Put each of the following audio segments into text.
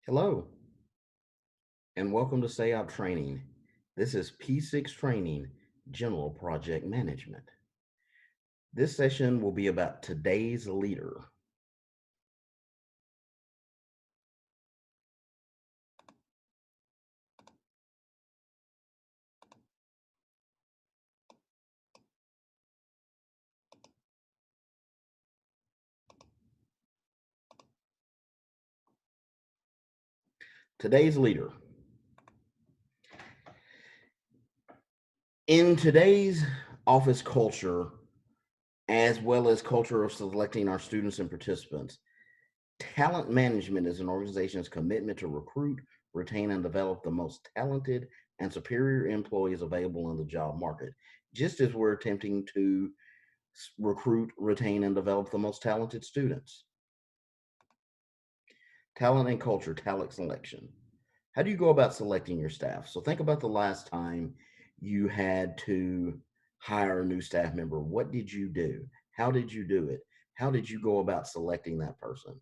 Hello, and welcome to SAEOPP training. This is P6 training, General Project Management. This session will be about today's leader. Today's leader. In today's office culture, as well as culture of selecting our students and participants, talent management is an organization's commitment to recruit, retain, and develop the most talented and superior employees available in the job market, just as we're attempting to recruit, retain, and develop the most talented students. Talent and culture, talent selection. How do you go about selecting your staff? So think about the last time you had to hire a new staff member. What did you do? How did you do it? How did you go about selecting that person?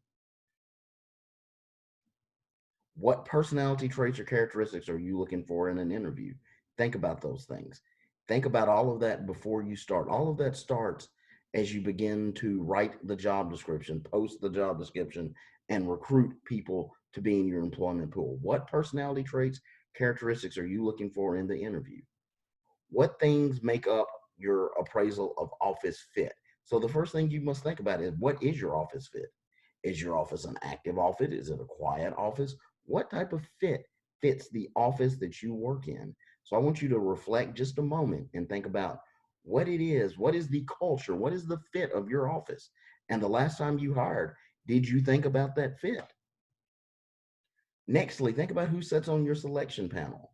What personality traits or characteristics are you looking for in an interview? Think about those things. Think about all of that before you start. All of that starts as you begin to write the job description, post the job description, and recruit people to be in your employment pool. What personality traits, characteristics are you looking for in the interview? What things make up your appraisal of office fit? So the first thing you must think about is, what is your office fit? Is your office an active office? Is it a quiet office? What type of fit fits the office that you work in? So I want you to reflect just a moment and think about what it is. What is the culture? What is the fit of your office? And the last time you hired, did you think about that fit? Nextly, think about who sits on your selection panel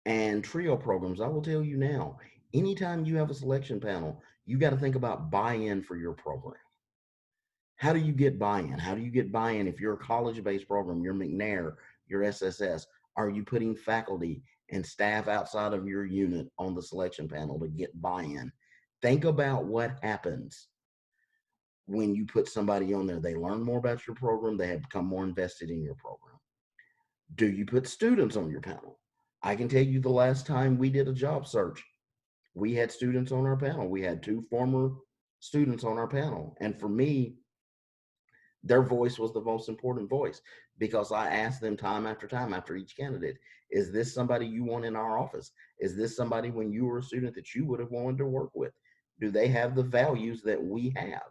and trio programs. I will tell you now, anytime you have a selection panel, you got to think about buy-in for your program. How do you get buy-in? How do you get buy-in if you're a college-based program, your McNair, your SSS? Are you putting faculty and staff outside of your unit on the selection panel to get buy-in? Think about what happens when you put somebody on there. They learn more about your program. They have become more invested in your program. Do you put students on your panel? I can tell you the last time we did a job search, we had students on our panel. We had two former students on our panel. And for me, their voice was the most important voice, because I asked them time after each candidate, is this somebody you want in our office? Is this somebody when you were a student that you would have wanted to work with? Do they have the values that we have?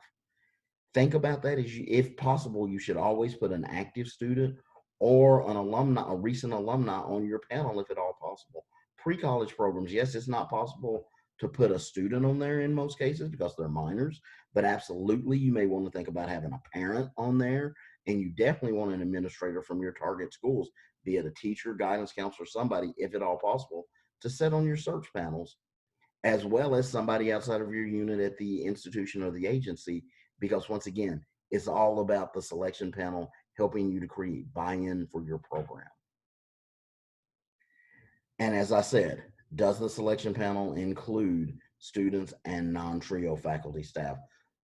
Think about that. As you, if possible, you should always put an active student or an alumni, a recent alumni on your panel if at all possible. Pre-college programs, yes, it's not possible to put a student on there in most cases because they're minors, but absolutely you may want to think about having a parent on there, and you definitely want an administrator from your target schools, be it a teacher, guidance counselor, somebody, if at all possible, to sit on your search panels, as well as somebody outside of your unit at the institution or the agency, because once again, it's all about the selection panel helping you to create buy-in for your program. And as I said, does the selection panel include students and non-trio faculty staff?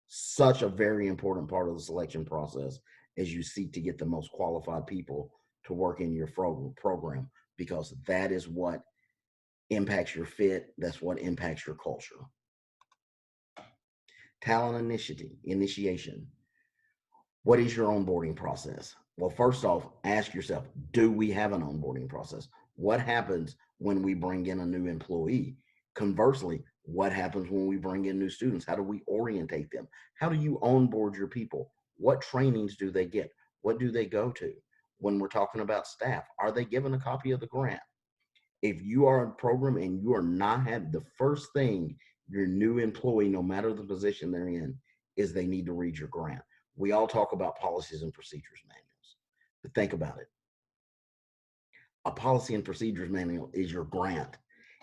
Such a very important part of the selection process as you seek to get the most qualified people to work in your program, because that is what impacts your fit. That's what impacts your culture. Talent initiation. What is your onboarding process? Well, first off, ask yourself, do we have an onboarding process? What happens when we bring in a new employee? Conversely, what happens when we bring in new students? How do we orientate them? How do you onboard your people? What trainings do they get? What do they go to? When we're talking about staff, are they given a copy of the grant? If you are a program and you are not having, the first thing your new employee, no matter the position they're in, is they need to read your grant. We all talk about policies and procedures manuals, but think about it. A policy and procedures manual is your grant.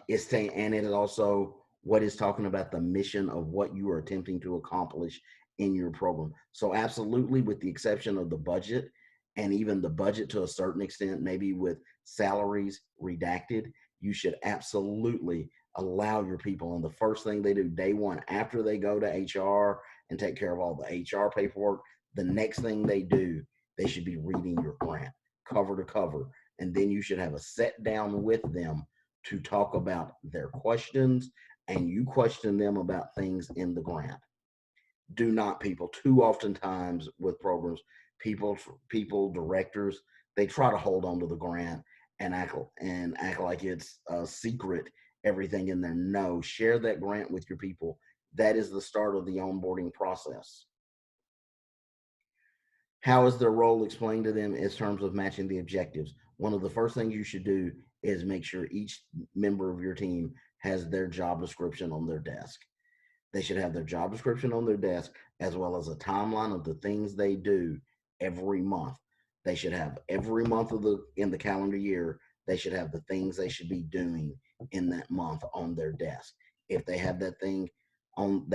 And it is also what is talking about the mission of what you are attempting to accomplish in your program. So absolutely, with the exception of the budget, and even the budget to a certain extent, maybe with salaries redacted, you should absolutely allow your people, and the first thing they do day one after they go to HR and take care of all the HR paperwork, the next thing they do, they should be reading your grant. cover to cover. And then you should have a sit down with them to talk about their questions, and you question them about things in the grant. Do not, people, too oftentimes with programs, people directors, they try to hold on to the grant and act like it's a secret, everything in there. No, share that grant with your people. That is the start of the onboarding process. How is their role explained to them in terms of matching the objectives? One of the first things you should do is make sure each member of your team has their job description on their desk. They should have their job description on their desk, as well as a timeline of the things they do every month. They should have every month of the in the calendar year, they should have the things they should be doing in that month on their desk. If they have that thing on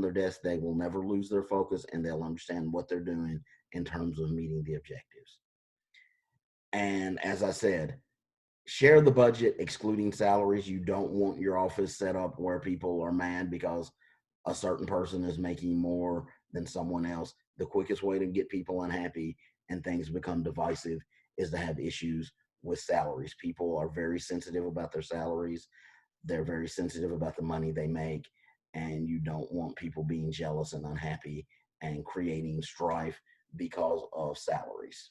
their desk, they will never lose their focus, and they'll understand what they're doing in terms of meeting the objectives. And as I said, share the budget excluding salaries. You don't want your office set up where people are mad because a certain person is making more than someone else. The quickest way to get people unhappy and things become divisive is to have issues with salaries. People are very sensitive about their salaries. They're very sensitive about the money they make, and you don't want people being jealous and unhappy and creating strife because of salaries.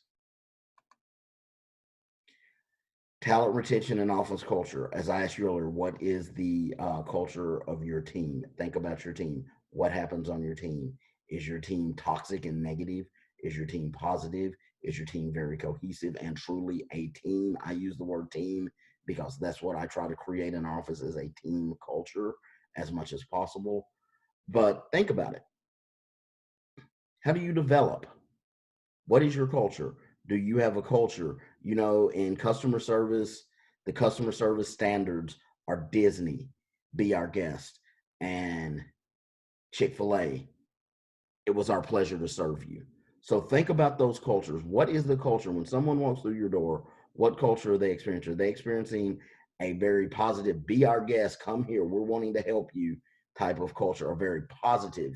Talent retention and office culture. As I asked you earlier, what is the culture of your team? Think about your team. What happens on your team? Is your team toxic and negative? Is your team positive? Is your team very cohesive and truly a team? I use the word team because that's what I try to create in our office, is a team culture as much as possible. But think about it. How do you develop? What is your culture? Do you have a culture? In customer service, the customer service standards are Disney, Be Our Guest, and Chick-fil-A. It was our pleasure to serve you. So think about those cultures. What is the culture when someone walks through your door? What culture are they experiencing? Are they experiencing a very positive, be our guest, come here, we're wanting to help you type of culture, a very positive,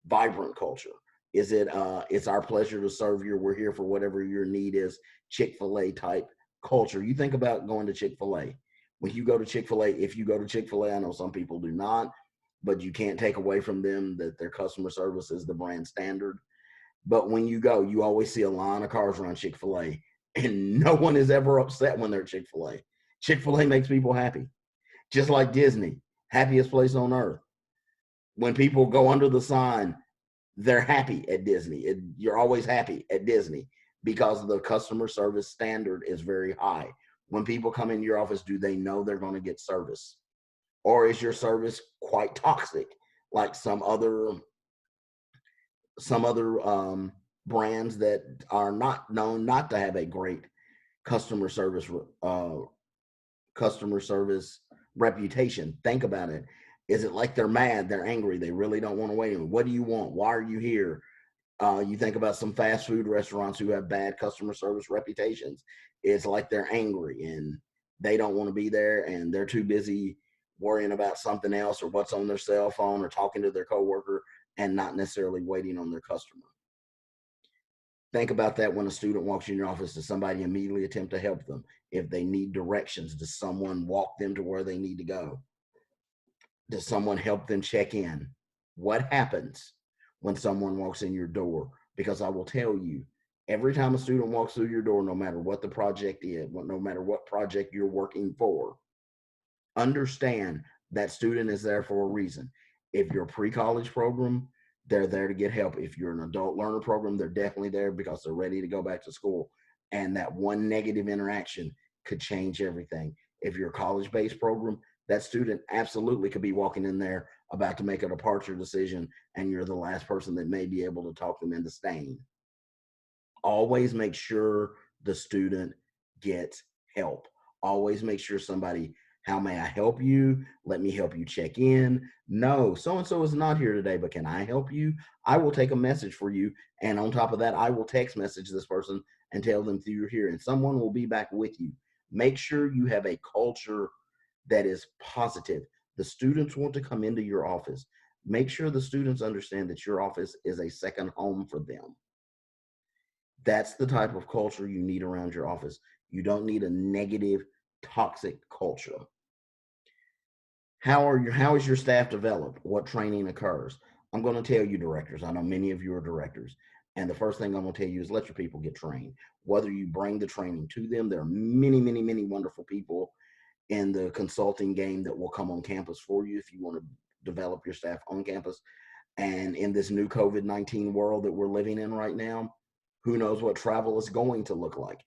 vibrant culture? Is it it's our pleasure to serve you, we're here for whatever your need is, Chick-fil-A type culture? You think about going to Chick-fil-A. When you go to Chick-fil-A, if you go to Chick-fil-A, I know some people do not, but you can't take away from them that their customer service is the brand standard. But when you go, you always see a line of cars around Chick-fil-A, and no one is ever upset when they're at Chick-fil-A. Chick-fil-A makes people happy, just like Disney, happiest place on earth. When people go under the sign, they're happy at Disney. You're always happy at Disney because the customer service standard is very high. When people come in your office, do they know they're going to get service? Or is your service quite toxic, like some other brands that are not known not to have a great customer service uh, customer service reputation? Think about it. Is it like they're mad, they're angry, they really don't want to wait? What do you want? Why are you here? You think about some fast food restaurants who have bad customer service reputations. It's like they're angry and they don't want to be there, and they're too busy worrying about something else or what's on their cell phone or talking to their coworker and not necessarily waiting on their customer. Think about that when a student walks in your office. Does somebody immediately attempt to help them? If they need directions, does someone walk them to where they need to go? Does someone help them check in? What happens when someone walks in your door? Because I will tell you, every time a student walks through your door, no matter what the project is, no matter what project you're working for, understand that student is there for a reason. If you're a pre-college program, they're there to get help. If you're an adult learner program, they're definitely there because they're ready to go back to school. And that one negative interaction could change everything. If you're a college-based program, that student absolutely could be walking in there about to make a departure decision, and you're the last person that may be able to talk them into staying. Always make sure the student gets help. Always make sure somebody, how may I help you? Let me help you check in. No, so and so is not here today, but can I help you? I will take a message for you. And on top of that, I will text message this person and tell them that you're here, and someone will be back with you. Make sure you have a culture that is positive. The students want to come into your office. Make sure the students understand that your office is a second home for them. That's the type of culture you need around your office. You don't need a negative, toxic culture. How is your staff developed? What training occurs? I'm going to tell you, directors. I know many of you are directors, and the first thing I'm going to tell you is let your people get trained. Whether you bring the training to them, there are many, many, many wonderful people in the consulting game that will come on campus for you if you want to develop your staff on campus. And in this new COVID-19 world that we're living in right now, who knows what travel is going to look like?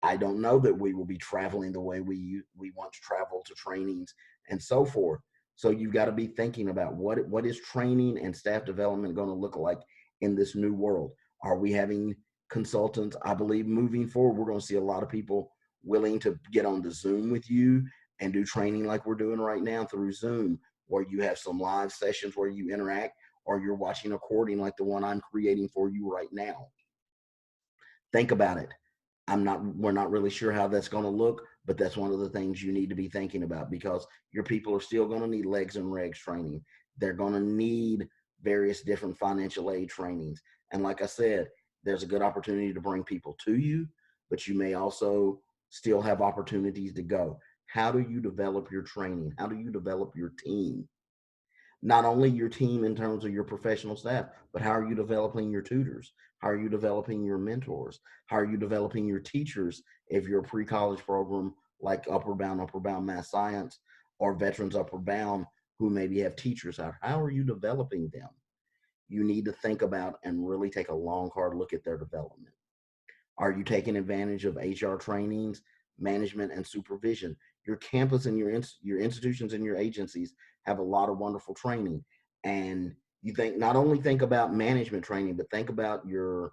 I don't know that we will be traveling the way we once traveled to trainings and so forth. So you've got to be thinking about what is training and staff development going to look like in this new world. Are we having consultants? I believe moving forward, we're going to see a lot of people willing to get on the Zoom with you and do training like we're doing right now through Zoom, where you have some live sessions where you interact, or you're watching a recording like the one I'm creating for you right now. Think about it. We're not really sure how that's going to look, but that's one of the things you need to be thinking about, because your people are still going to need legs and regs training. They're going to need various different financial aid trainings. And like I said, there's a good opportunity to bring people to you, but you may also still have opportunities to go. How do you develop your training? How do you develop your team? Not only your team in terms of your professional staff, but how are you developing your tutors? How are you developing your mentors? How are you developing your teachers if you're a pre-college program like Upward Bound Math Science, or Veterans Upward Bound, who maybe have teachers out? How are you developing them? You need to think about and really take a long, hard look at their development. Are you taking advantage of HR trainings, management, and supervision? Your campus and your institutions and your agencies have a lot of wonderful training. And you think not only think about management training, but think about your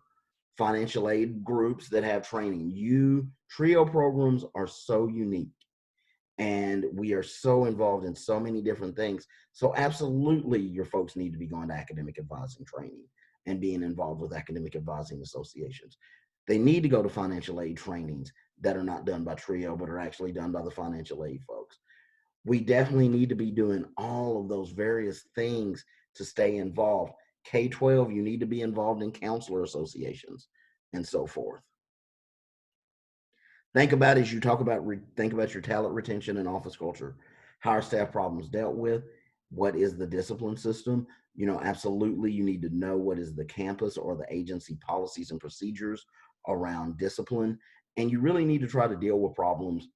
financial aid groups that have training. TRIO programs are so unique, and we are so involved in so many different things. So absolutely, your folks need to be going to academic advising training and being involved with academic advising associations. They need to go to financial aid trainings that are not done by TRIO, but are actually done by the financial aid folks. We definitely need to be doing all of those various things to stay involved. K-12, you need to be involved in counselor associations and so forth. Think about as you talk about think about your talent retention and office culture. How are staff problems dealt with? What is the discipline system? Absolutely, you need to know what is the campus or the agency policies and procedures around discipline. And you really need to try to deal with problems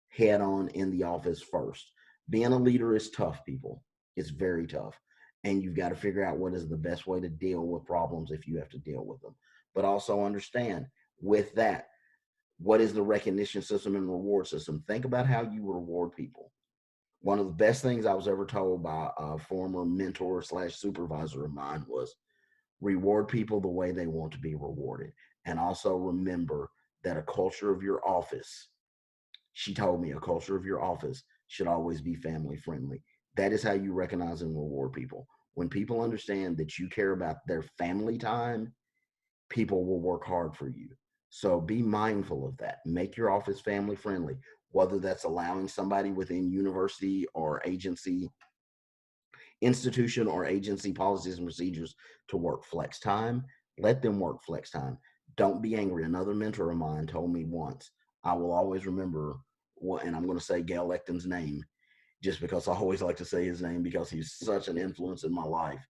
head on in the office first. Being a leader is tough, people. It's very tough. And you've got to figure out what is the best way to deal with problems if you have to deal with them. But also understand with that, what is the recognition system and reward system? Think about how you reward people. One of the best things I was ever told by a former mentor / supervisor of mine was reward people the way they want to be rewarded. And also remember that a culture of your office, she told me, a culture of your office should always be family friendly. That is how you recognize and reward people. When people understand that you care about their family time, people will work hard for you. So be mindful of that. Make your office family friendly, whether that's allowing somebody within university or agency, institution or agency policies and procedures to work flex time. Let them work flex time. Don't be angry. Another mentor of mine told me once, I will always remember what, and I'm going to say Gail Lecton's name just because I always like to say his name because he's such an influence in my life.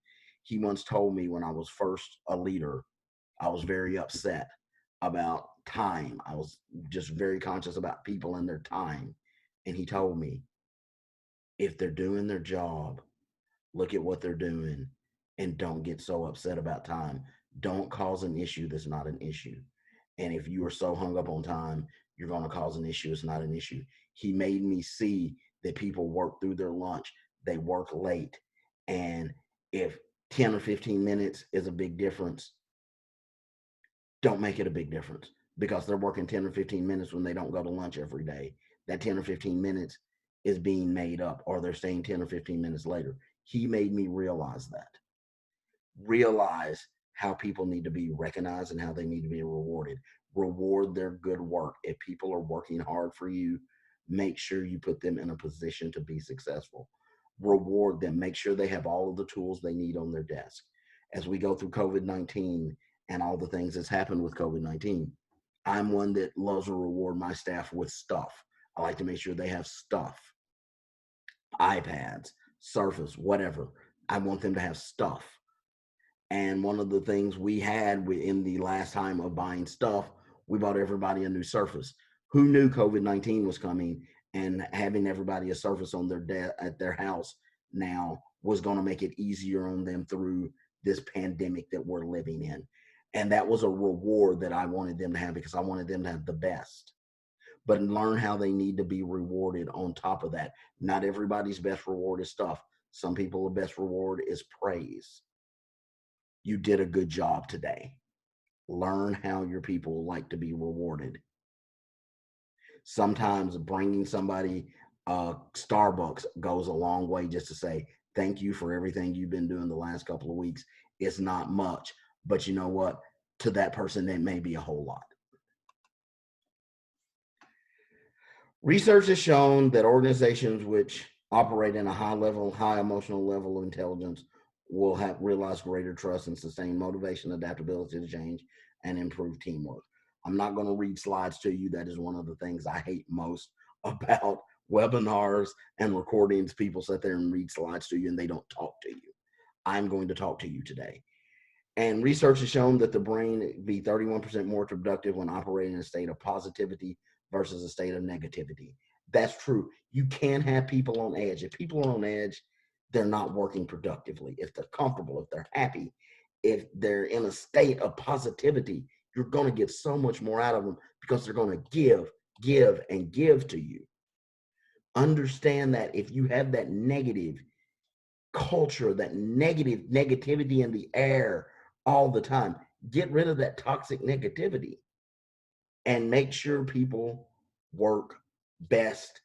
He once told me when I was first a leader, I was very upset about time. I was just very conscious about people and their time. And he told me, if they're doing their job, look at what they're doing and don't get so upset about time. Don't cause an issue that's not an issue. And if you are so hung up on time, you're going to cause an issue. It's not an issue. He made me see that people work through their lunch, they work late. And if 10 or 15 minutes is a big difference, don't make it a big difference, because they're working 10 or 15 minutes when they don't go to lunch every day. That 10 or 15 minutes is being made up, or they're staying 10 or 15 minutes later. He made me realize that. Realize how people need to be recognized and how they need to be rewarded. Reward their good work. If people are working hard for you, make sure you put them in a position to be successful. Reward them. Make sure they have all of the tools they need on their desk. As we go through COVID-19 and all the things that's happened with COVID-19. I'm one that loves to reward my staff with stuff. I like to make sure they have stuff, iPads, Surface, whatever. I want them to have stuff. And one of the things we had in the last time of buying stuff, we bought everybody a new Surface. Who knew COVID-19 was coming, and having everybody a Surface on at their house now was going to make it easier on them through this pandemic that we're living in. And that was a reward that I wanted them to have, because I wanted them to have the best. But learn how they need to be rewarded on top of that. Not everybody's best reward is stuff. Some people, the best reward is praise. You did a good job today. Learn how your people like to be rewarded. Sometimes bringing somebody Starbucks goes a long way, just to say thank you for everything you've been doing the last couple of weeks. It's not much, but you know what? To that person, that may be a whole lot. Research has shown that organizations which operate in a high emotional level of intelligence will realize greater trust and sustain motivation, adaptability to change, and improve teamwork. I'm not going to read slides to you. That is one of the things I hate most about webinars and recordings. People sit there and read slides to you and they don't talk to you. I'm going to talk to you today. And research has shown that the brain be 31% more productive when operating in a state of positivity versus a state of negativity. That's true. You can have people on edge. If people are on edge, they're not working productively. If they're comfortable, if they're happy, if they're in a state of positivity, you're going to get so much more out of them, because they're going to give, and give to you. Understand that if you have that negative culture, that negativity in the air all the time, get rid of that toxic negativity and make sure people work best,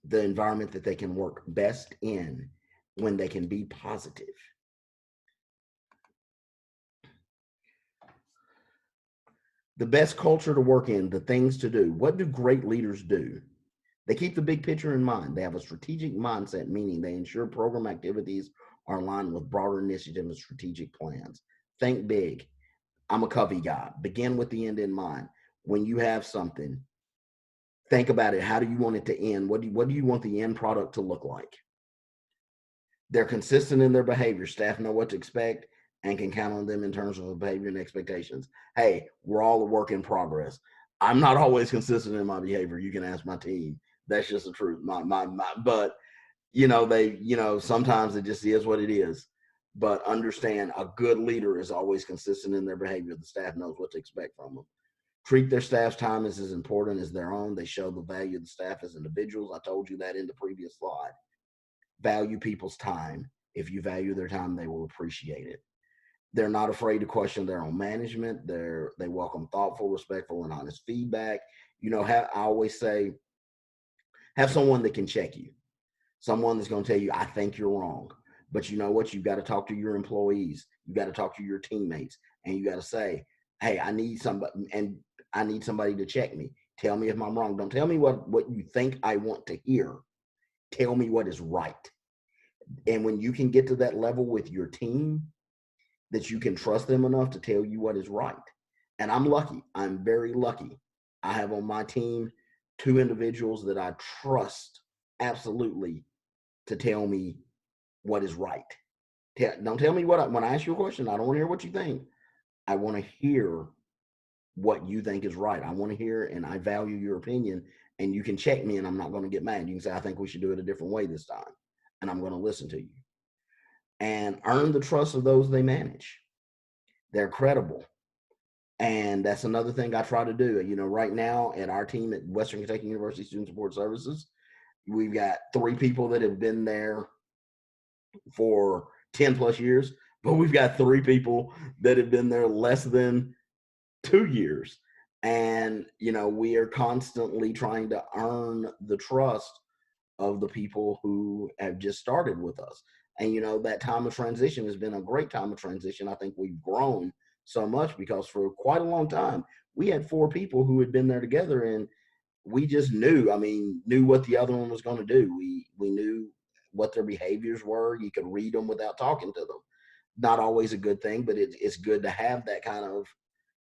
the environment that they can work best in, when they can be positive. The best culture to work in, the things to do. What do great leaders do? They keep the big picture in mind. They have a strategic mindset, meaning they ensure program activities are aligned with broader initiatives and strategic plans. Think big. I'm a Covey guy. Begin with the end in mind. When you have something, think about it. How do you want it to end? What do you want the end product to look like? They're consistent in their behavior. Staff know what to expect and can count on them in terms of behavior and expectations. Hey, we're all a work in progress. I'm not always consistent in my behavior. You can ask my team. That's just the truth. But sometimes it just is what it is. But understand, a good leader is always consistent in their behavior. The staff knows what to expect from them. Treat their staff's time as important as their own. They show the value of the staff as individuals. I told you that in the previous slide. Value people's time. If you value their time, they will appreciate it. They're not afraid to question their own management. They welcome thoughtful, respectful, and honest feedback. I always say, have someone that can check you. Someone that's going to tell you, I think you're wrong. But you know what? You've got to talk to your employees. You got to talk to your teammates. And you got to say, hey, I need somebody to check me. Tell me if I'm wrong. Don't tell me what you think I want to hear. Tell me what is right. And when you can get to that level with your team, that you can trust them enough to tell you what is right. And I'm lucky. I'm very lucky. I have on my team 2 individuals that I trust absolutely to tell me what is right. Don't tell me when I ask you a question, I don't want to hear what you think. I want to hear what you think is right. I want to hear, and I value your opinion, and you can check me and I'm not going to get mad. You can say, I think we should do it a different way this time, and I'm going to listen to you. And earn the trust of those they manage. They're credible. And that's another thing I try to do. Right now at our team at Western Kentucky University Student Support Services, we've got 3 people that have been there for 10 plus years, but we've got 3 people that have been there less than 2 years. And, we are constantly trying to earn the trust of the people who have just started with us. And, that time of transition has been a great time of transition. I think we've grown so much because for quite a long time, we had 4 people who had been there together, and we just knew what the other one was going to do. We knew what their behaviors were. You could read them without talking to them. not always a good thing, but it's good to have that kind of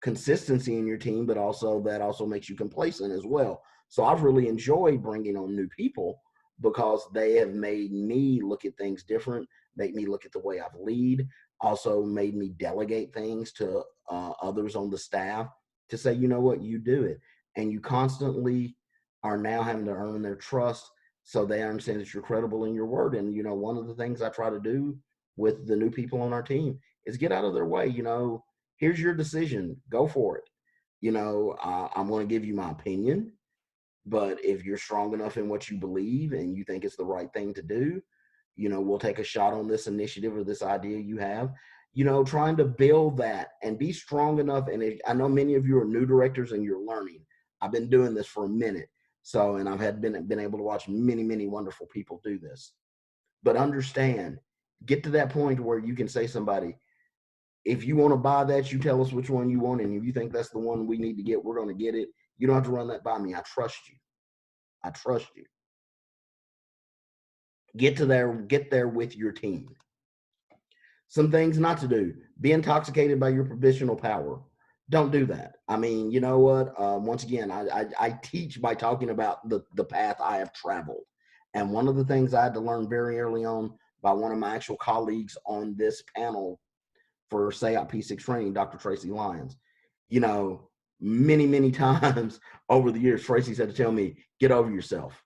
consistency in your team, but also that also makes you complacent as well. So I've really enjoyed bringing on new people because they have made me look at things different, make me look at the way I've lead, also made me delegate things to others on the staff to say, you know what, you do it. And you constantly are now having to earn their trust so they understand that you're credible in your word. And, you know, one of the things I try to do with the new people on our team is get out of their way. You know, here's your decision, go for it. You know, I'm going to give you my opinion, but if you're strong enough in what you believe and you think it's the right thing to do, you know, we'll take a shot on this initiative or this idea you have. You know, trying to build that and be strong enough. And I know many of you are new directors and you're learning. I've been doing this for a minute, so and I've had been able to watch many wonderful people do this. But understand, get to that point where you can say somebody, if you want to buy that, you tell us which one you want, and if you think that's the one we need to get, we're going to get it. You don't have to run that by me. I trust you. I trust you. Get there with your team. Some things not to do: be intoxicated by your provisional power. Don't do that. I mean, you know what? Once again, I teach by talking about the path I have traveled, and one of the things I had to learn very early on by one of my actual colleagues on this panel for SAEOPP P6 training, Dr. Tracy Lyons. You know, many times over the years, Tracy's had to tell me, get over yourself.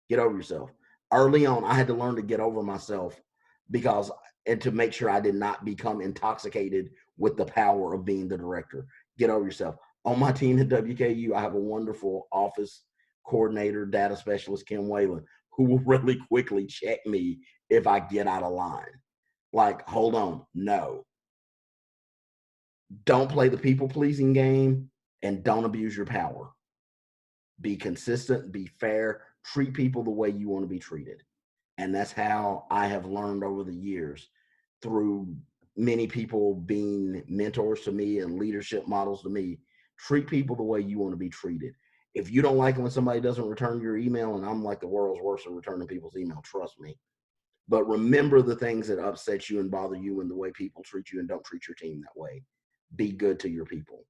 Get over yourself. Early on, I had to learn to get over myself because, and to make sure I did not become intoxicated with the power of being the director. Get over yourself. On my team at WKU, I have a wonderful office coordinator, data specialist, Kim Whalen, who will really quickly check me if I get out of line. Like, hold on, no, don't play the people pleasing game and don't abuse your power. Be consistent, be fair, treat people the way you want to be treated. And that's how I have learned over the years through many people being mentors to me and leadership models to me. Treat people the way you want to be treated. If you don't like it when somebody doesn't return your email, and I'm like the world's worst at returning people's email, trust me. But remember the things that upset you and bother you and the way people treat you, and don't treat your team that way. Be good to your people.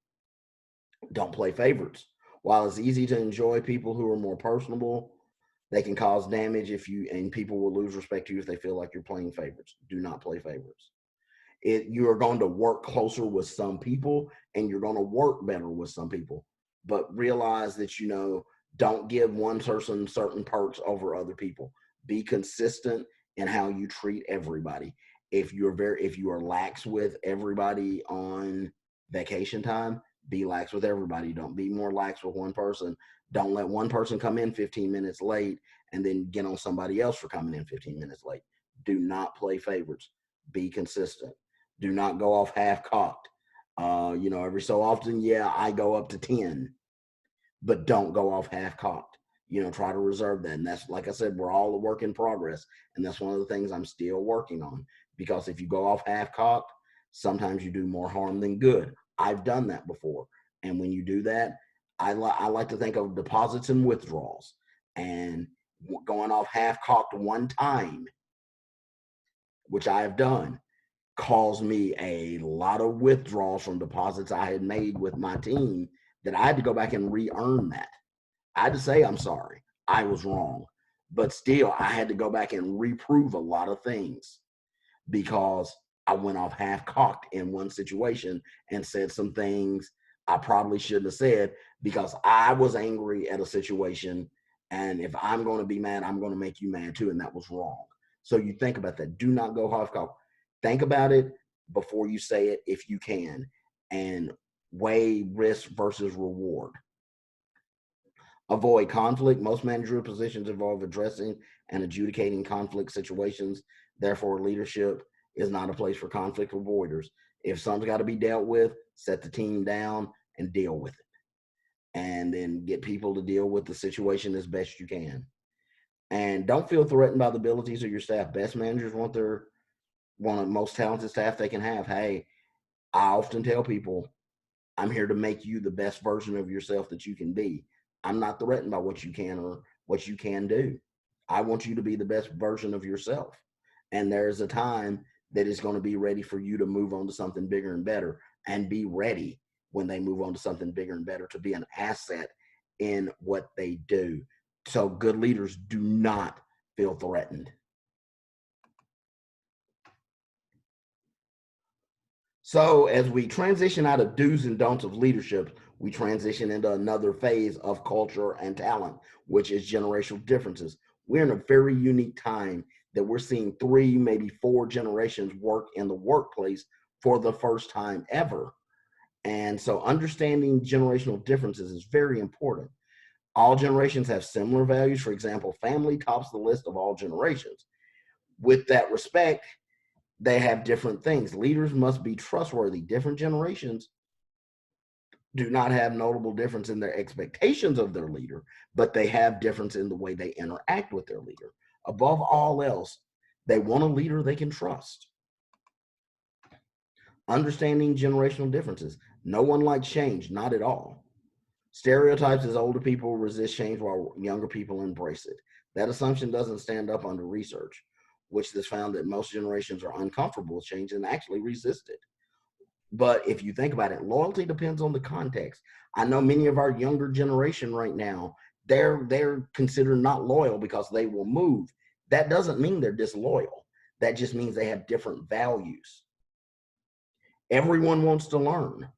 Don't play favorites. While it's easy to enjoy people who are more personable, they can cause damage if you, and people will lose respect to you if they feel like you're playing favorites. Do not play favorites. You are going to work closer with some people and you're going to work better with some people. But realize that, you know, don't give one person certain perks over other people. Be consistent in how you treat everybody. If you are lax with everybody on vacation time, be lax with everybody. Don't be more lax with one person. Don't let one person come in 15 minutes late and then get on somebody else for coming in 15 minutes late. Do not play favorites. Be consistent. Do not go off half cocked. You know, every so often, yeah, I go up to 10, but don't go off half cocked. You know, try to reserve that. And that's, like I said, we're all a work in progress. And that's one of the things I'm still working on, because if you go off half cocked, sometimes you do more harm than good. I've done that before. And when you do that, I like to think of deposits and withdrawals. And going off half cocked one time, which I have done, caused me a lot of withdrawals from deposits I had made with my team that I had to go back and re-earn that. I had to say, I'm sorry, I was wrong. But still, I had to go back and reprove a lot of things because I went off half cocked in one situation and said some things I probably shouldn't have said because I was angry at a situation. And if I'm going to be mad, I'm going to make you mad too. And that was wrong. So you think about that. Do not go half cocked. Think about it before you say it if you can, and weigh risk versus reward. Avoid conflict. Most managerial positions involve addressing and adjudicating conflict situations. Therefore, leadership is not a place for conflict avoiders. If something's got to be dealt with, set the team down and deal with it. And then get people to deal with the situation as best you can. And don't feel threatened by the abilities of your staff. Best managers want the most talented staff they can have. Hey, I often tell people, I'm here to make you the best version of yourself that you can be. I'm not threatened by what you can or what you can do. I want you to be the best version of yourself. And there's a time that is going to be ready for you to move on to something bigger and better, and be ready when they move on to something bigger and better to be an asset in what they do. So good leaders do not feel threatened. So as we transition out of do's and don'ts of leadership, we transition into another phase of culture and talent, which is generational differences. We're in a very unique time that we're seeing 3, maybe 4 generations work in the workplace for the first time ever. And so understanding generational differences is very important. All generations have similar values. For example, family tops the list of all generations. With that respect, they have different things. Leaders must be trustworthy. Different generations do not have notable difference in their expectations of their leader, but they have difference in the way they interact with their leader. Above all else, they want a leader they can trust. Understanding generational differences. No one likes change, not at all. Stereotypes is older people resist change while younger people embrace it. That assumption doesn't stand up under research, which has found that most generations are uncomfortable with change and actually resist it. But if you think about it, loyalty depends on the context. I know many of our younger generation right now, they're considered not loyal because they will move. That doesn't mean they're disloyal. That just means they have different values. Everyone wants to learn.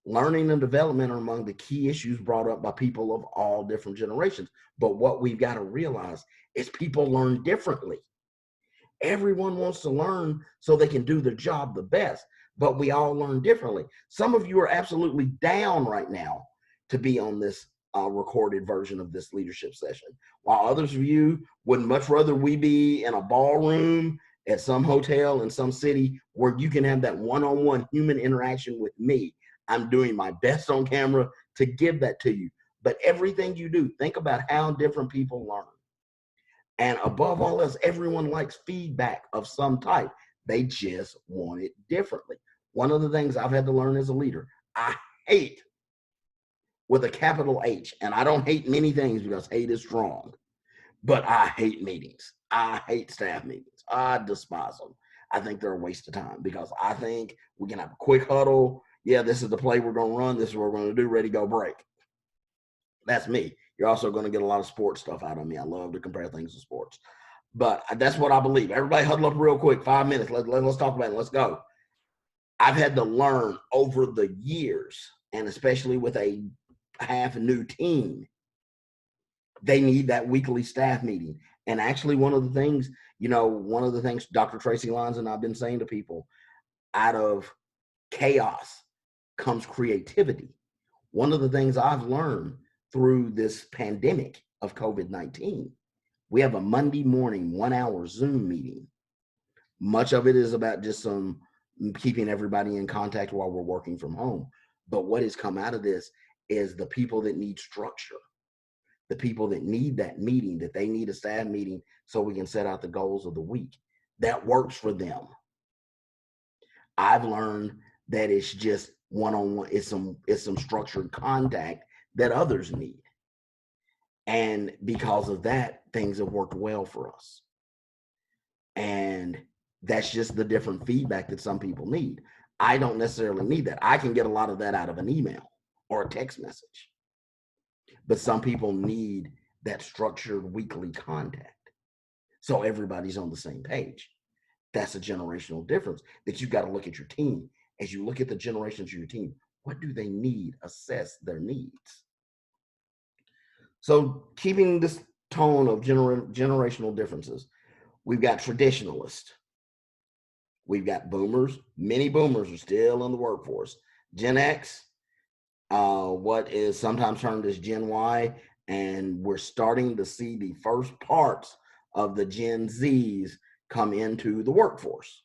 Learning and development are among the key issues brought up by people of all different generations. But what we've got to realize is people learn differently. Everyone wants to learn so they can do their job the best, but we all learn differently. Some of you are absolutely down right now to be on this recorded version of this leadership session, while others of you would much rather we be in a ballroom at some hotel in some city where you can have that one-on-one human interaction with me. I'm doing my best on camera to give that to you. But everything you do, think about how different people learn. And above all else, everyone likes feedback of some type. They just want it differently. One of the things I've had to learn as a leader, I hate with a capital H, and I don't hate many things because hate is strong, but I hate meetings. I hate staff meetings. I despise them. I think they're a waste of time because I think we can have a quick huddle. Yeah, this is the play we're going to run. This is what we're going to do. Ready, go, break. That's me. You're also going to get a lot of sports stuff out of me. I love to compare things to sports. But that's what I believe. Everybody huddle up real quick, 5 minutes. Let's talk about it. Let's go. I've had to learn over the years, and especially with a half new team, they need that weekly staff meeting. And actually, one of the things Dr. Tracy Lyons and I've been saying to people, out of chaos comes creativity. One of the things I've learned through this pandemic of COVID-19, we have a Monday morning 1-hour Zoom meeting. Much of it is about just some keeping everybody in contact while we're working from home. But what has come out of this is the people that need structure, the people that need that meeting, that they need a staff meeting so we can set out the goals of the week. That works for them. I've learned that it's just one-on-one, it's some structured contact that others need. And because of that, things have worked well for us. And that's just the different feedback that some people need. I don't necessarily need that. I can get a lot of that out of an email or a text message. But some people need that structured weekly contact. So everybody's on the same page. That's a generational difference that you've got to look at your team. As you look at the generations of your team, what do they need? Assess their needs. So keeping this tone of generational differences, we've got traditionalists. We've got boomers. Many boomers are still in the workforce. Gen X, what is sometimes termed as Gen Y, and we're starting to see the first parts of the Gen Zs come into the workforce,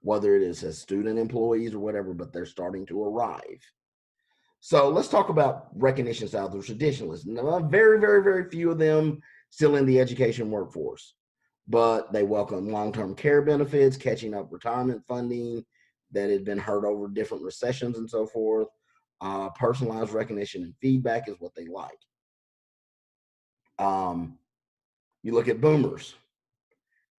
whether it is as student employees or whatever, but they're starting to arrive. So let's talk about recognition styles of traditionalists. Now, very, very, very few of them still in the education workforce, but they welcome long-term care benefits, catching up retirement funding that had been heard over different recessions and so forth. Personalized recognition and feedback is what they like. You look at boomers.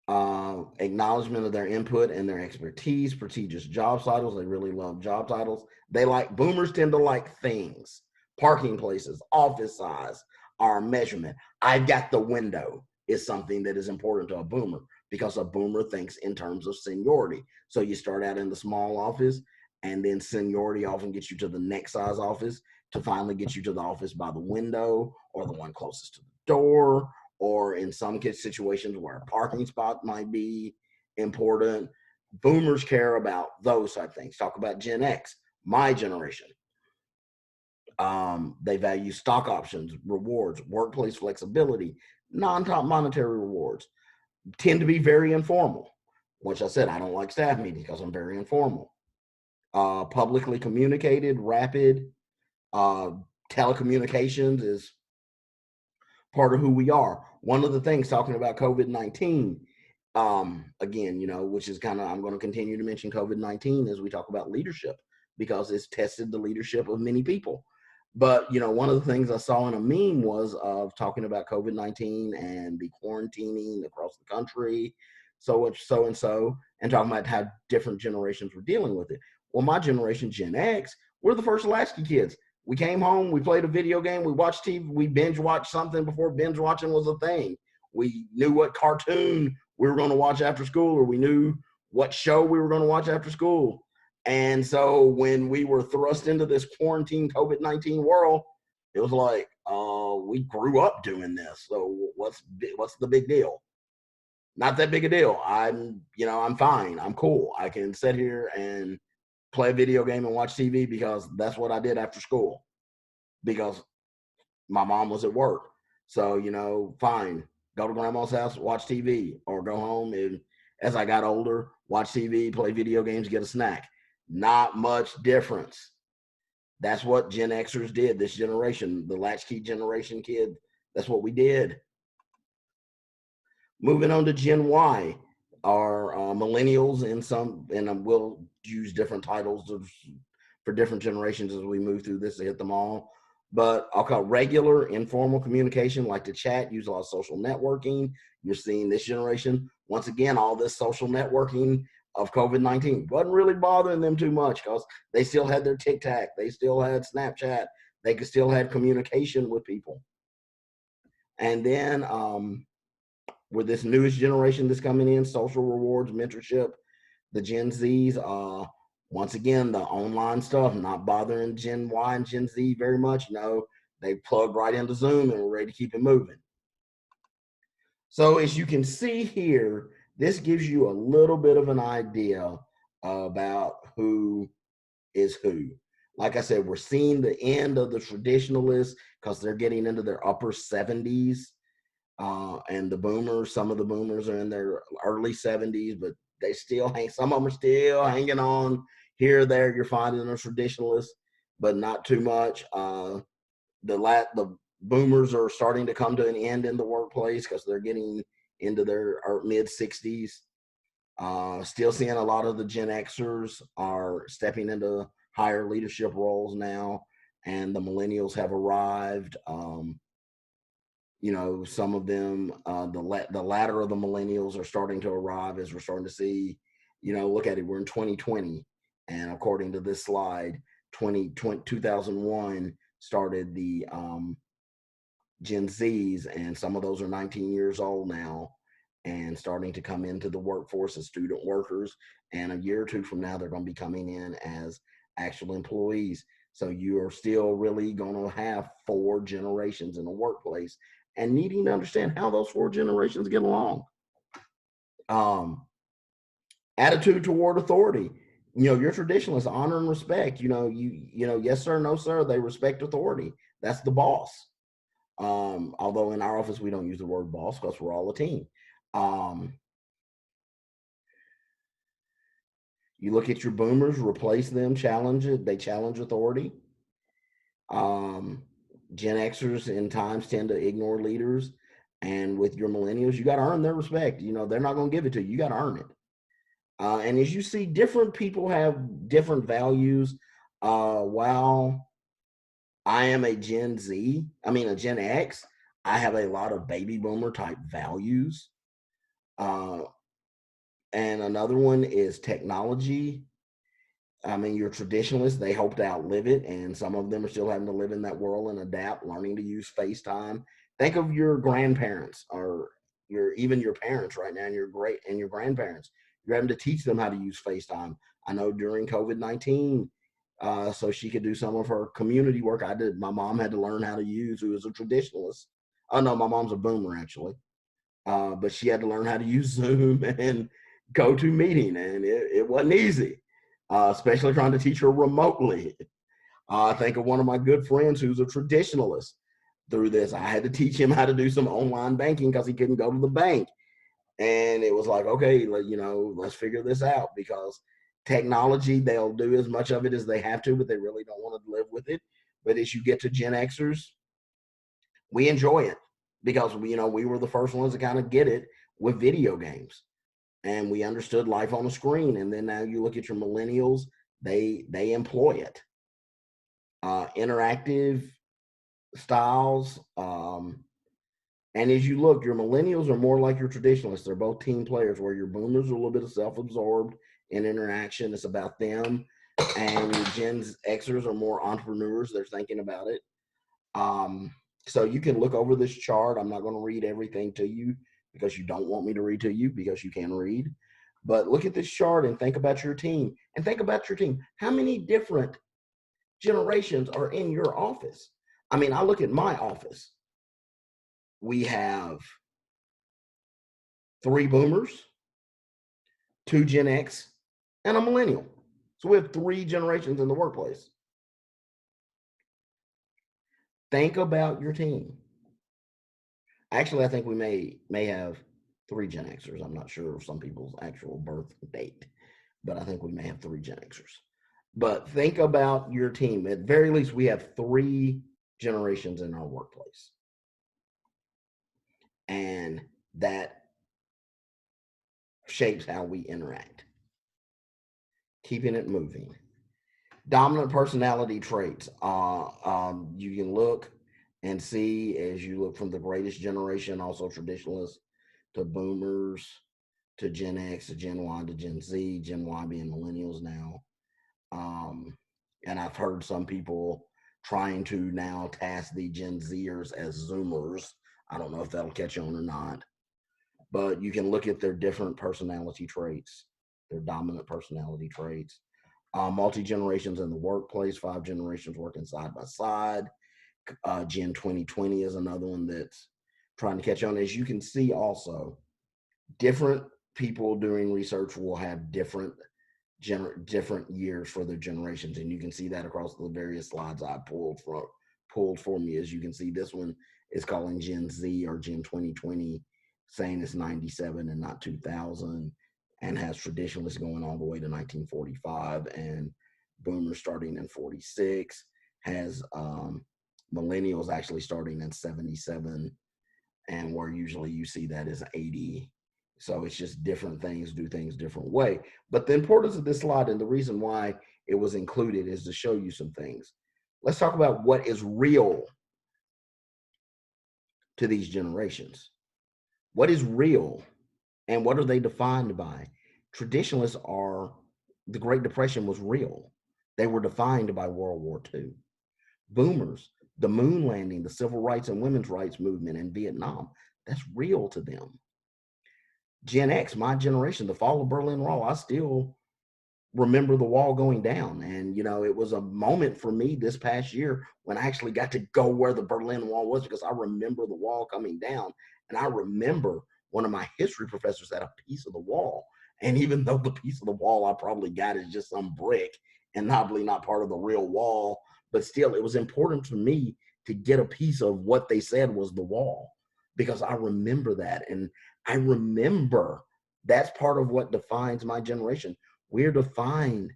Acknowledgement of their input and their expertise, prestigious job titles. They really love job titles. Boomers tend to like things, parking places, office size, our measurement. I've got the window is something that is important to a boomer because a boomer thinks in terms of seniority. So you start out in the small office, and then seniority often gets you to the next size office to finally get you to the office by the window or the one closest to the door, or in some situations where a parking spot might be important. Boomers care about those type of things. Talk about Gen X, my generation. They value stock options, rewards, workplace flexibility, non-top monetary rewards. Tend to be very informal. Which I said, I don't like staff meetings because I'm very informal. Publicly communicated, rapid. Uh, Telecommunications is part of who we are. One of the things talking about COVID-19, again, which is kind of, I'm going to continue to mention COVID-19 as we talk about leadership because it's tested the leadership of many people. But, one of the things I saw in a meme was of talking about COVID-19 and the quarantining across the country, and talking about how different generations were dealing with it. Well, my generation, Gen X, we're the first latchkey kids. We came home, we played a video game, we watched TV, we binge watched something before binge watching was a thing. We knew what cartoon we were going to watch after school, or we knew what show we were going to watch after school. And so when we were thrust into this quarantine COVID-19 world, it was like, we grew up doing this. So what's the big deal? Not that big a deal. I'm fine. I'm cool. I can sit here and play a video game and watch TV because that's what I did after school because my mom was at work. So, fine. Go to grandma's house, watch TV, or go home and as I got older, watch TV, play video games, get a snack. Not much difference. That's what Gen Xers did, this generation, the latchkey generation kid. That's what we did. Moving on to Gen Y, are millennials and we'll use different titles for different generations as we move through this to hit them all. But I'll call regular informal communication, like to chat, use a lot of social networking. You're seeing this generation, once again, all this social networking of COVID-19 wasn't really bothering them too much because they still had their TikTok, they still had Snapchat, they could still had communication with people. And then with this newest generation that's coming in, social rewards, mentorship, the Gen Zs, once again, the online stuff, not bothering Gen Y and Gen Z very much. They plugged right into Zoom and we're ready to keep it moving. So as you can see here, this gives you a little bit of an idea about who is who. Like I said, we're seeing the end of the traditionalists because they're getting into their upper 70s. And the boomers, some of the boomers are in their early 70s, but they still some of them are still hanging on here or there. You're finding a traditionalist, but not too much. The boomers are starting to come to an end in the workplace because they're getting into their mid 60s. Still seeing a lot of the Gen Xers are stepping into higher leadership roles now, and the millennials have arrived. Some of them, the latter of the millennials are starting to arrive as we're starting to see, look at it, we're in 2020. And according to this slide, 2001 started the Gen Zs, and some of those are 19 years old now and starting to come into the workforce as student workers. And a year or two from now, they're going to be coming in as actual employees. So you are still really going to have 4 generations in the workplace and needing to understand how those 4 generations get along. Attitude toward authority. Your traditionalists, honor and respect. Yes sir, no sir. They respect authority. That's the boss. Although in our office we don't use the word boss because we're all a team. You look at your boomers, replace them, challenge it. They challenge authority. Gen Xers in times tend to ignore leaders. And with your millennials, you got to earn their respect. They're not going to give it to you. You got to earn it. And as you see, different people have different values. While I am a Gen X, I have a lot of baby boomer type values. And another one is technology. I mean, your traditionalists, they hope to outlive it, and some of them are still having to live in that world and adapt, learning to use FaceTime. Think of your grandparents or even your parents right now, and your grandparents. You're having to teach them how to use FaceTime. I know during COVID-19, so she could do some of her community work. I did. My mom had to learn how to use. Who is a traditionalist? Oh no, my mom's a boomer actually, but she had to learn how to use Zoom and go to meeting, and it wasn't easy, especially trying to teach her remotely. I think of one of my good friends who's a traditionalist. Through this, I had to teach him how to do some online banking because he couldn't go to the bank, and it was like, okay, let's figure this out because technology, they'll do as much of it as they have to, but they really don't want to live with it. But as you get to Gen Xers, we enjoy it because we were the first ones to kind of get it with video games, and we understood life on the screen. And then now you look at your millennials, they employ it. Interactive styles. And as you look, your millennials are more like your traditionalists. They're both team players, where your boomers are a little bit of self-absorbed in interaction. It's about them. And your Gen Xers are more entrepreneurs. They're thinking about it. Um, so you can look over this chart. I'm not going to read everything to you because you don't want me to read to you because you can read. But look at this chart and think about your team. And think about your team. How many different generations are in your office? I mean, I look at my office. We have 3 boomers, 2 Gen X, and a millennial. So we have 3 generations in the workplace. Think about your team. Actually, I think we may have 3 Gen Xers. I'm not sure of some people's actual birth date, but I think we may have 3 Gen Xers. But think about your team. At very least, we have 3 generations in our workplace. And that shapes how we interact. Keeping it moving. Dominant personality traits. You can look and see as you look from the greatest generation, also traditionalists, to boomers, to Gen X, to Gen Y, to Gen Z, Gen Y being millennials now. And I've heard some people trying to now task the Gen Zers as Zoomers. I don't know if that'll catch on or not, but you can look at their different personality traits, their dominant personality traits. Multi-generations in the workplace, 5 generations working side by side. Gen 2020 is another one that's trying to catch on. As you can see also, different people doing research will have different years for their generations, and you can see that across the various slides I pulled for me. As you can see, this one is calling Gen Z or Gen 2020, saying it's 97 and not 2000, and has traditionalists going all the way to 1945, and boomers starting in 46, has millennials actually starting in 77, and where usually you see that is 80. So it's just different things do things different way. But the importance of this slide and the reason why it was included is to show you some things. Let's talk about what is real to these generations. What is real and what are they defined by? Traditionalists are, the Great Depression was real. They were defined by World War II. Boomers, the moon landing, the civil rights and women's rights movement in Vietnam, that's real to them. Gen X, my generation, the fall of Berlin Wall, I still remember the wall going down. And, it was a moment for me this past year when I actually got to go where the Berlin Wall was, because I remember the wall coming down. And I remember one of my history professors had a piece of the wall. And even though the piece of the wall I probably got is just some brick and probably not part of the real wall, but still, it was important to me to get a piece of what they said was the wall, because I remember that. And I remember that's part of what defines my generation. We're defined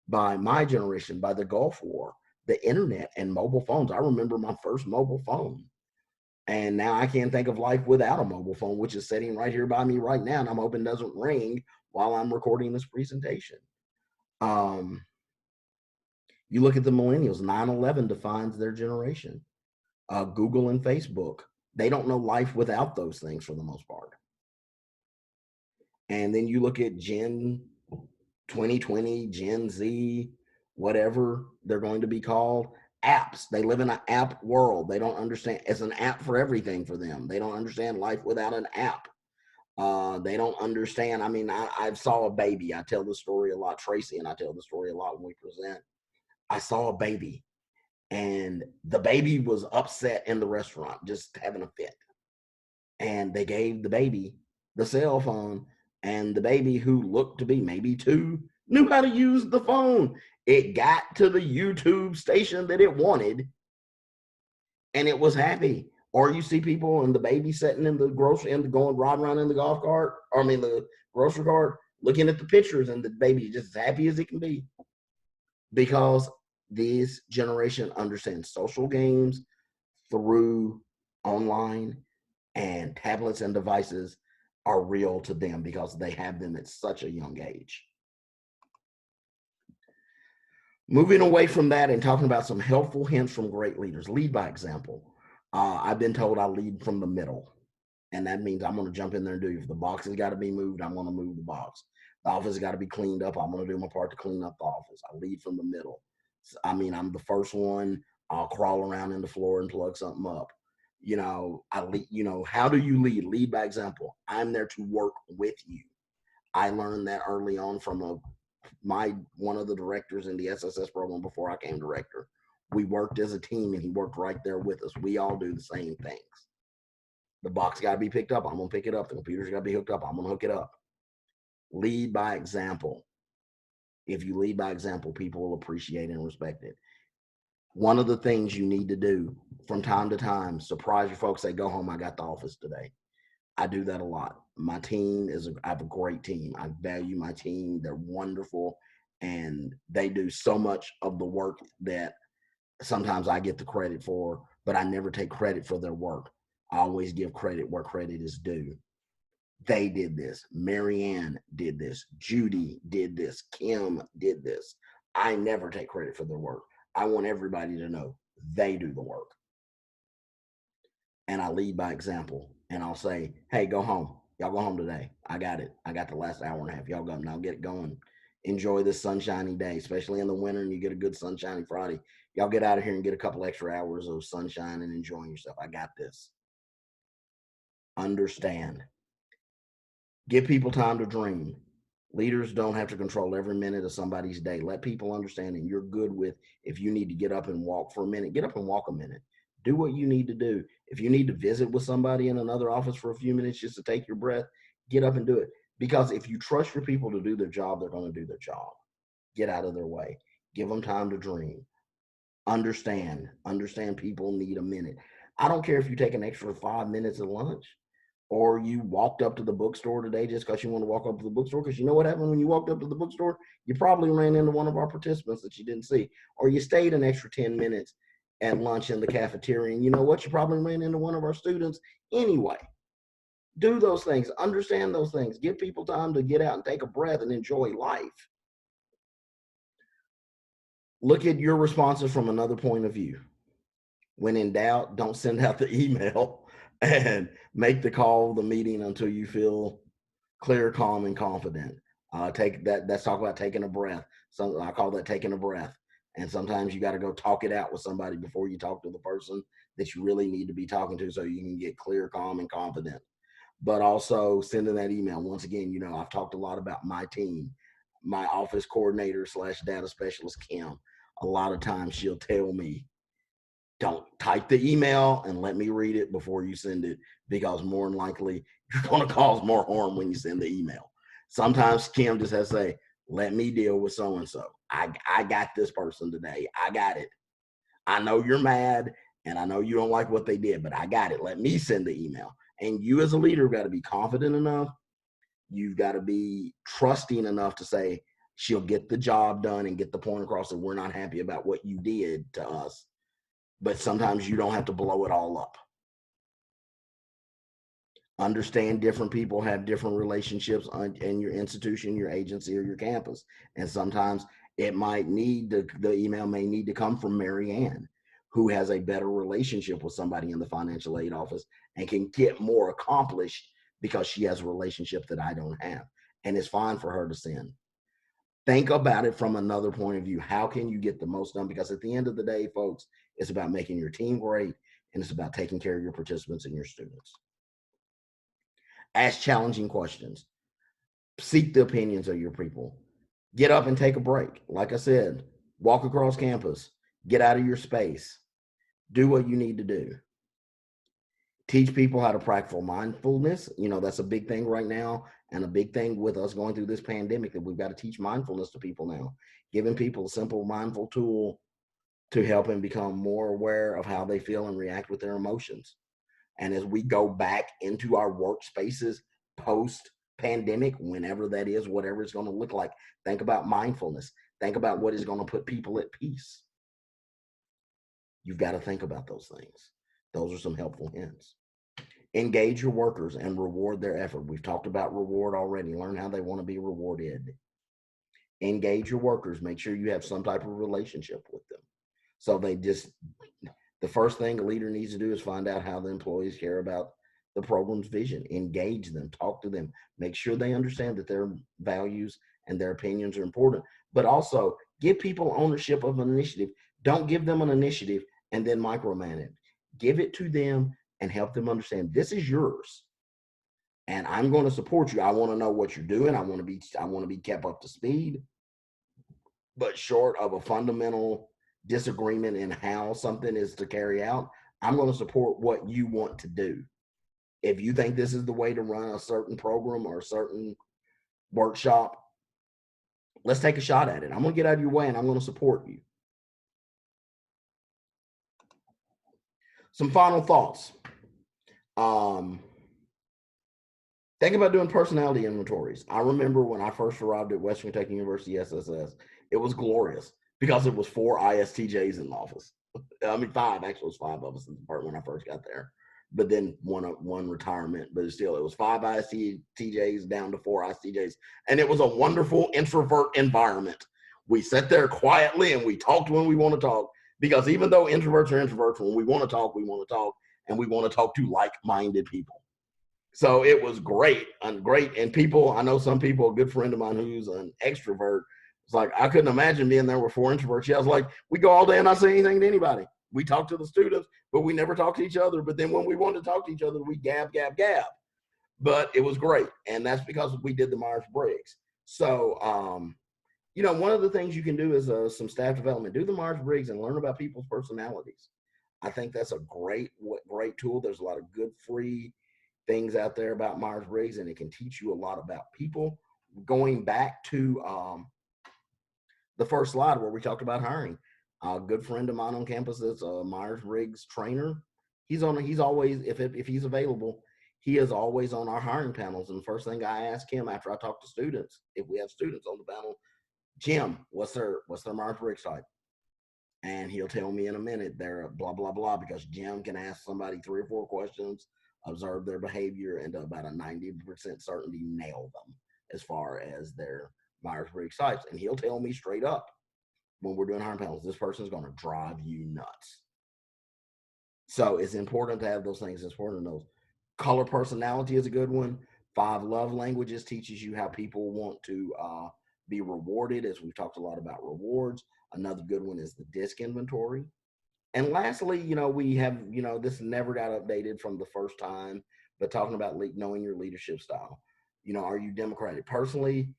by my generation, by the Gulf War, the internet, and mobile phones. I remember my first mobile phone. And now I can't think of life without a mobile phone, which is sitting right here by me right now. And I'm hoping it doesn't ring while I'm recording this presentation. You look at the millennials, 9/11 defines their generation. Google and Facebook, they don't know life without those things for the most part. And then you look at Gen 2020, Gen Z, whatever they're going to be called, apps. They live in an app world. They don't understand. It's an app for everything for them. They don't understand life without an app. They don't understand. I mean, I saw a baby. I tell the story a lot, Tracy, and I tell the story a lot when we present. I saw a baby, and the baby was upset in the restaurant, just having a fit. And they gave the baby the cell phone, and the baby, who looked to be maybe 2, knew how to use the phone. It got to the YouTube station that it wanted, and it was happy. Or you see people and the baby sitting in the grocery and going riding around in the golf cart, or I mean the grocery cart, looking at the pictures, and the baby is just as happy as it can be, because this generation understands social games through online, and tablets and devices are real to them because they have them at such a young age. Moving away from that and talking about some helpful hints from great leaders, lead by example. I've been told I lead from the middle, and that means I'm going to jump in there and do. If the box has got to be moved, I'm going to move the box. The office has got to be cleaned up, I'm going to do my part to clean up the office. I lead from the middle. I mean, I'm the first one. I'll crawl around in the floor and plug something up. I lead. How do you lead? Lead by example. I'm there to work with you. I learned that early on from one of the directors in the SSS program before I came director. We worked as a team, and he worked right there with us. We all do the same things. The box got to be picked up, I'm going to pick it up. The computer's got to be hooked up, I'm going to hook it up. Lead by example. If you lead by example, people will appreciate and respect it. One of the things you need to do from time to time, surprise your folks, say, go home, I got the office today. I do that a lot. My team I have a great team. I value my team. They're wonderful, and they do so much of the work that sometimes I get the credit for, but I never take credit for their work. I always give credit where credit is due. They did this. Marianne did this. Judy did this. Kim did this. I never take credit for their work. I want everybody to know they do the work. And I lead by example. And I'll say, hey, go home. Y'all go home today. I got it. I got the last hour and a half. Y'all go. Now get it going. Enjoy this sunshiny day, especially in the winter, and you get a good sunshiny Friday. Y'all get out of here and get a couple extra hours of sunshine and enjoying yourself. I got this. Understand. Give people time to dream. Leaders don't have to control every minute of somebody's day. Let people understand, and you're good with, if you need to get up and walk for a minute, get up and walk a minute. Do what you need to do. If you need to visit with somebody in another office for a few minutes just to take your breath, get up and do it. Because if you trust your people to do their job, they're going to do their job. Get out of their way. Give them time to dream. Understand people need a minute. I don't care if you take an extra 5 minutes at lunch, or you walked up to the bookstore today just because you want to walk up to the bookstore, because you know what happened when you walked up to the bookstore? You probably ran into one of our participants that you didn't see, or you stayed an extra 10 minutes at lunch in the cafeteria, and you know what? You probably ran into one of our students anyway. Do those things. Understand those things. Give people time to get out and take a breath and enjoy life. Look at your responses from another point of view. When in doubt, don't send out the email, and make the call, the meeting, until you feel clear, calm, and confident. Let's talk about taking a breath. So I call that taking a breath. And sometimes you got to go talk it out with somebody before you talk to the person that you really need to be talking to, so you can get clear, calm, and confident. But also sending that email. Once again, I've talked a lot about my team, my office coordinator / data specialist, Kim. A lot of times she'll tell me, don't type the email and let me read it before you send it, because more than likely you're going to cause more harm when you send the email. Sometimes Kim just has to say, let me deal with so-and-so. I got this person today. I got it. I know you're mad, and I know you don't like what they did, but I got it. Let me send the email. And you as a leader have got to be confident enough. You've got to be trusting enough to say, she'll get the job done and get the point across that we're not happy about what you did to us. But sometimes you don't have to blow it all up. Understand different people have different relationships in your institution, your agency, or your campus. And sometimes it might need the email may need to come from Mary Ann, who has a better relationship with somebody in the financial aid office and can get more accomplished because she has a relationship that I don't have. and it's fine for her to sin. Think about it from another point of view. How can you get the most done? Because at the end of the day, folks, it's about making your team great, and it's about taking care of your participants and your students. Ask challenging questions. Seek the opinions of your people. Get up and take a break. Like I said, walk across campus, get out of your space, do what you need to do. Teach people how to practice mindfulness. That's a big thing right now, and a big thing with us going through this pandemic, that we've got to teach mindfulness to people now, giving people a simple mindful tool to help them become more aware of how they feel and react with their emotions. And as we go back into our workspaces post pandemic, whenever that is, whatever it's going to look like, think about mindfulness. Think about what is going to put people at peace. You've got to think about those things. Those are some helpful hints. Engage your workers and reward their effort. We've talked about reward already. Learn how they want to be rewarded. Engage your workers. Make sure you have some type of relationship with them. So the first thing a leader needs to do is find out how the employees care about the program's vision. Engage them, talk to them, make sure they understand that their values and their opinions are important, but also give people ownership of an initiative. Don't give them an initiative and then micromanage it. Give it to them and help them understand this is yours, and I'm going to support you. I want to know what you're doing. I want to be kept up to speed. But short of a fundamental disagreement in how something is to carry out, I'm going to support what you want to do. If you think this is the way to run a certain program or a certain workshop, let's take a shot at it. I'm going to get out of your way and I'm going to support you. Some final thoughts. Think about doing personality inventories. I remember when I first arrived at Western Kentucky University SSS, it was glorious because it was 4 ISTJs in the office. I mean, 5, actually, it was 5 of us in the department when I first got there. But then one retirement, but still, it was 5 ISTJs down to 4 ISTJs. And it was a wonderful introvert environment. We sat there quietly and we talked when we want to talk, because even though introverts are introverts, when we want to talk, and we want to talk to like-minded people. So it was great. And people, I know some people, a good friend of mine who's an extrovert, it's like, I couldn't imagine being there with 4 introverts. Yeah, I was like, we go all day and not say anything to anybody. We talk to the students, but we never talk to each other. But then when we want to talk to each other, we gab. But it was great. And that's because we did the Myers-Briggs. So, one of the things you can do is some staff development. Do the Myers-Briggs and learn about people's personalities. I think that's a great tool. There's a lot of good free things out there about Myers-Briggs, and it can teach you a lot about people. Going back to the first slide where we talked about hiring, a good friend of mine on campus that's a Myers-Briggs trainer. He's always, if he's available, he is always on our hiring panels. And the first thing I ask him after I talk to students, if we have students on the panel, Jim, what's their Myers-Briggs type? And he'll tell me in a minute they're blah, blah, blah, because Jim can ask somebody 3 or 4 questions, observe their behavior, and to about a 90% certainty nail them as far as their Myers-Briggs types. And he'll tell me straight up when we're doing hiring panels, this person's going to drive you nuts. So it's important to have those things. It's important to know. Color personality is a good one. 5 love languages teaches you how people want to be rewarded, as we've talked a lot about rewards. Another good one is the DISC inventory. And lastly, we have, this never got updated from the first time, but talking about knowing your leadership style. Are you democratic? Personally,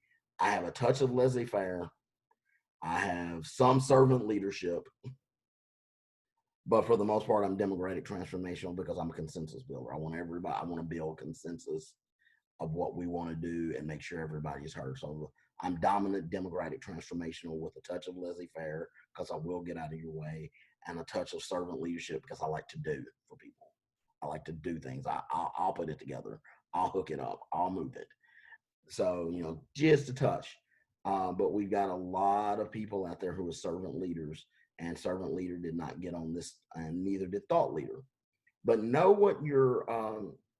I have a touch of laissez-faire. I have some servant leadership, but for the most part, I'm democratic transformational because I'm a consensus builder. I want to build consensus of what we want to do and make sure everybody is heard. So I'm dominant, democratic, transformational with a touch of laissez-faire because I will get out of your way, and a touch of servant leadership because I like to do for people. I like to do things. I'll put it together. I'll hook it up. I'll move it. So, just a touch. But we've got a lot of people out there who are servant leaders, and servant leader did not get on this, and neither did thought leader. But know what your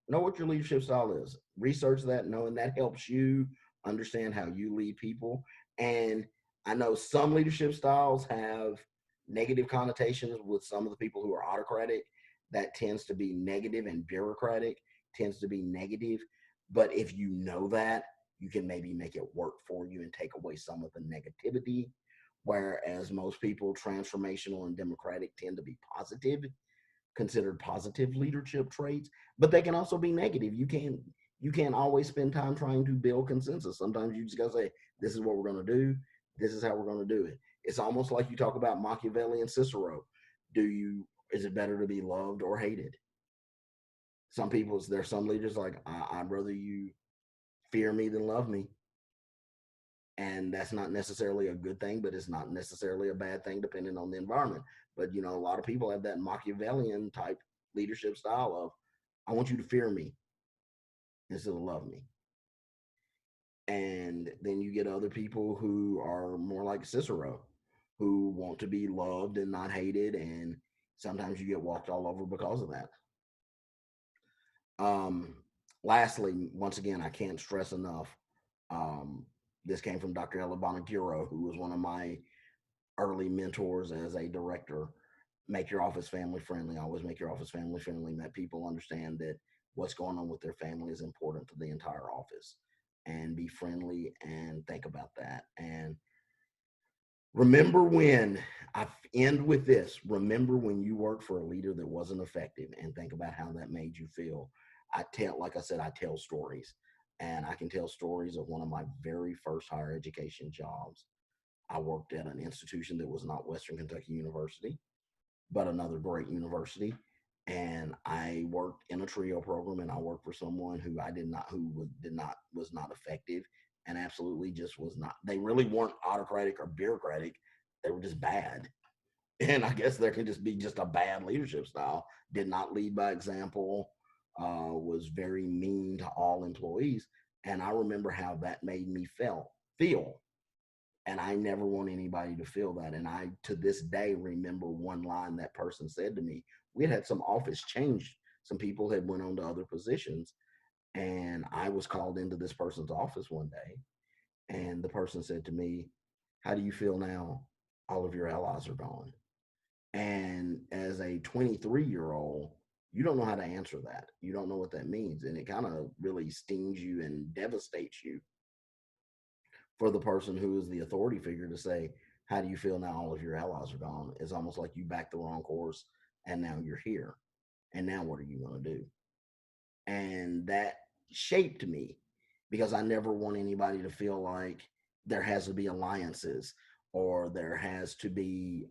leadership style is. Research that, knowing that helps you understand how you lead people. And I know some leadership styles have negative connotations with some of the people who are autocratic. That tends to be negative, and bureaucratic tends to be negative. But if you know that, you can maybe make it work for you and take away some of the negativity. Whereas most people, transformational and democratic, tend to be positive, considered positive leadership traits, but they can also be negative. You can't always spend time trying to build consensus. Sometimes you just gotta say, this is what we're gonna do, this is how we're gonna do it. It's almost like you talk about Machiavelli and Cicero. Is it better to be loved or hated? There's some leaders like, I'd rather you fear me than love me. And that's not necessarily a good thing, but it's not necessarily a bad thing depending on the environment. But a lot of people have that Machiavellian type leadership style of, I want you to fear me instead of love me. And then you get other people who are more like Cicero, who want to be loved and not hated, and sometimes you get walked all over because of that. um Lastly, once again, I can't stress enough, um this came from Dr. Ella Bonagiro, who was one of my early mentors as a director. Make your office family friendly. Always make your office family friendly. Let people understand that what's going on with their family is important to the entire office, and be friendly and think about that. And remember when I end with this, remember when you worked for a leader that wasn't effective, and think about how that made you feel. Like I said, I tell stories, and I can tell stories of one of my very first higher education jobs. I worked at an institution that was not Western Kentucky University, but another great university. And I worked in a trio program, and I worked for someone who I did not, who was not effective, and absolutely just was not. They really weren't autocratic or bureaucratic. They were just bad. And I guess there can just be just a bad leadership style. Did not lead by example, was very mean to all employees. And I remember how that made me feel, and I never want anybody to feel that. And I, to this day, remember one line that person said to me. We had some office change. Some people had went on to other positions, and I was called into this person's office one day, and the person said to me, how do you feel now all of your allies are gone? And as a 23-year-old, you don't know how to answer that. You don't know what that means. And it kind of really stings you and devastates you for the person who is the authority figure to say, how do you feel now all of your allies are gone? It's almost like you backed the wrong course, and now you're here. And now what are you going to do? And that shaped me, because I never want anybody to feel like there has to be alliances, or there has to be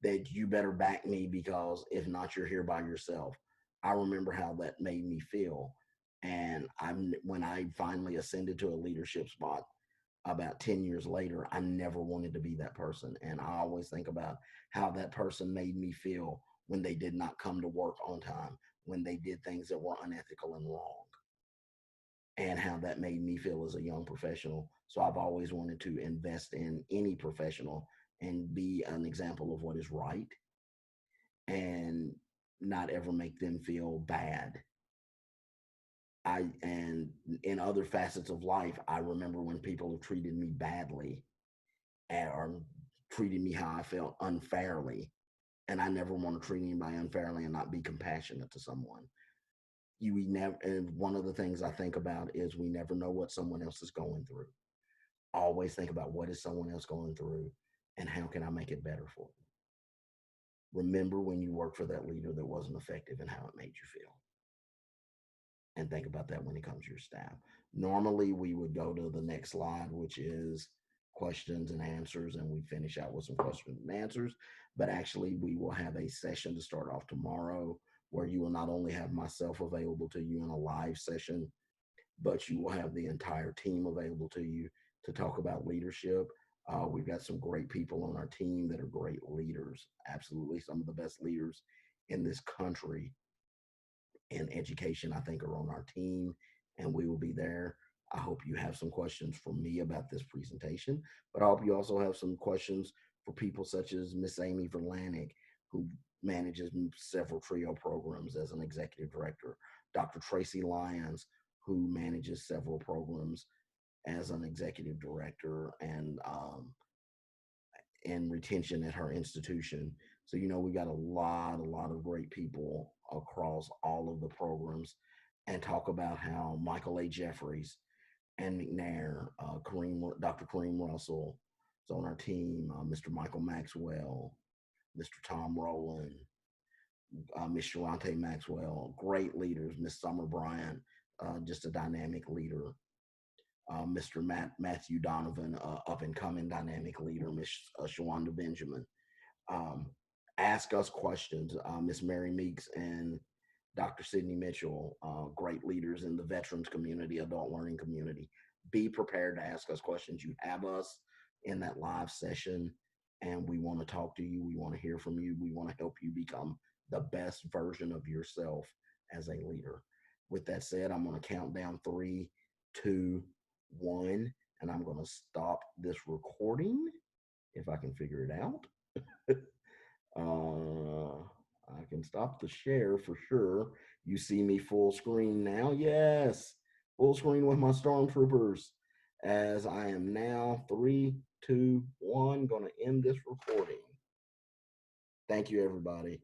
that you better back me, because if not, you're here by yourself. I remember how that made me feel. And when I finally ascended to a leadership spot about 10 years later, I never wanted to be that person. And I always think about how that person made me feel when they did not come to work on time, when they did things that were unethical and wrong, and how that made me feel as a young professional. So I've always wanted to invest in any professional and be an example of what is right, and not ever make them feel bad. And in other facets of life, I remember when people have treated me badly, or treated me how I felt unfairly. And I never want to treat anybody unfairly and not be compassionate to someone. We never, and one of the things I think about is we never know what someone else is going through. Always think about what is someone else going through, and how can I make it better for them. Remember when you worked for that leader that wasn't effective, and how it made you feel. And think about that when it comes to your staff. Normally, we would go to the next slide, which is questions and answers, and we finish out with some questions and answers. But actually, we will have a session to start off tomorrow, where you will not only have myself available to you in a live session, but you will have the entire team available to you to talk about leadership. We've got some great people on our team that are great leaders, absolutely some of the best leaders in this country in education, I think, are on our team, and we will be there. I hope you have some questions for me about this presentation, but I hope you also have some questions for people such as Miss Amy Verlanik, who manages several TRIO programs as an executive director, Dr. Tracy Lyons, who manages several programs as an executive director, and retention at her institution. So, we got a lot of great people across all of the programs, and talk about how Michael A. Jeffries, Ann McNair, Dr. Kareem Russell is on our team, Mr. Michael Maxwell, Mr. Tom Rowland, Miss Sharante Maxwell, great leaders, Miss Summer Bryant, just a dynamic leader, Mr. Matthew Donovan, up and coming dynamic leader, Miss Shawanda Benjamin. Um, Ask us questions, Miss Mary Meeks and Dr. Sydney Mitchell, great leaders in the veterans community, adult learning community. Be prepared to ask us questions. You have us in that live session, and we want to talk to you. We want to hear from you. We want to help you become the best version of yourself as a leader. With that said, I'm going to count down 3, 2, 1, and I'm going to stop this recording if I can figure it out. I can stop the share for sure. You see me full screen now? Yes, full screen with my stormtroopers. As I am now 3, 2, 1, going to end this recording. Thank you, everybody.